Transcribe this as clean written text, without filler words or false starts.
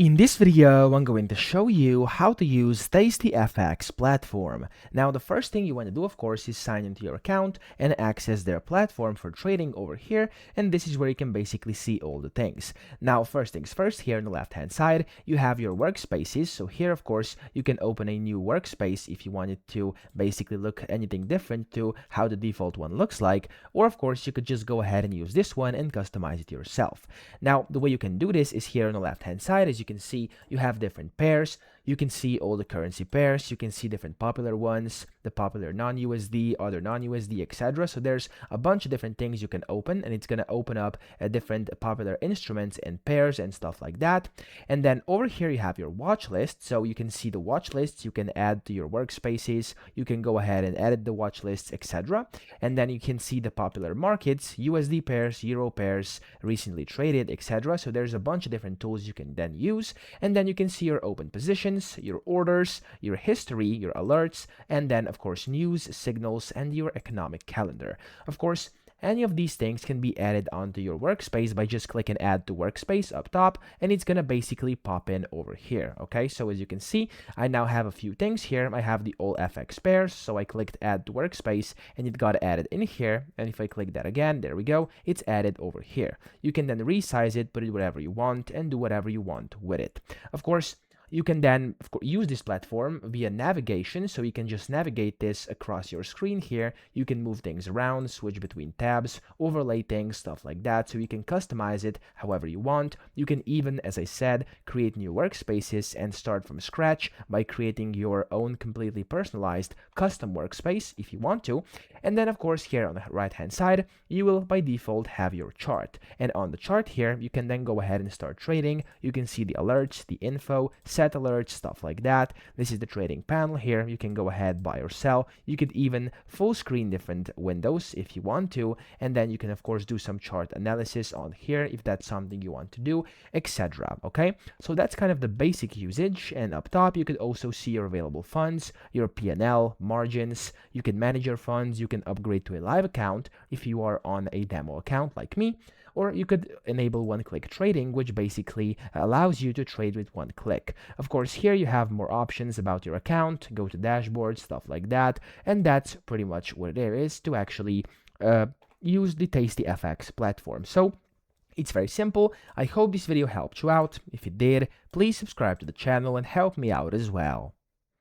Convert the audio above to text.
In this video, I'm going to show you how to use TastyFX platform. Now, the first thing you want to do, of course, is sign into your account and access their platform for trading over here. And this is where you can basically see all the things. Now, first things first, here on the left-hand side, you have your workspaces. So here, of course, you can open a new workspace if you wanted to basically look anything different to how the default one looks like. Or, of course, you could just go ahead and use this one and customize it yourself. Now, the way you can do this is here on the left-hand side. As you can see, you have different pairs. You can see all the currency pairs. You can see different popular ones, the popular non-USD, other non-USD, etc. So there's a bunch of different things you can open, and it's going to open up different popular instruments and pairs and stuff like that. And then over here you have your watch list. So you can see the watch lists you can add to your workspaces. You can go ahead and edit the watch lists, etc. And then you can see the popular markets, USD pairs, Euro pairs, recently traded, etc. So there's a bunch of different tools you can then use. And then you can see your open positions, your orders, your history, your alerts, and then of course news, signals, and your economic calendar. Of course, any of these things can be added onto your workspace by just clicking add to workspace up top, and it's gonna basically pop in over here. Okay, so as you can see, I now have a few things here. I have the all FX pairs, so I clicked add to workspace and it got added in here. And if I click that again, there we go, it's added over here. You can then resize it, put it wherever you want, and do whatever you want with it. Of course, you can then use this platform via navigation, so you can just navigate this across your screen here. You can move things around, switch between tabs, overlay things, stuff like that, so you can customize it however you want. You can even, as I said, create new workspaces and start from scratch by creating your own completely personalized custom workspace if you want to. And then, of course, here on the right-hand side, you will by default have your chart. And on the chart here, you can then go ahead and start trading. You can see the alerts, the info, set alerts, stuff like that. This is the trading panel here. You can go ahead, buy or sell. You could even full screen different windows if you want to. And then you can, of course, do some chart analysis on here if that's something you want to do, etc. Okay, so that's kind of the basic usage. And up top, you could also see your available funds, your P&L, margins. You can manage your funds. You can upgrade to a live account if you are on a demo account like me, or you could enable one-click trading, which basically allows you to trade with one click. Of course, here you have more options about your account, go to dashboard, stuff like that, and that's pretty much what there is to actually use the TastyFX platform. So it's very simple. I hope this video helped you out. If it did, please subscribe to the channel and help me out as well.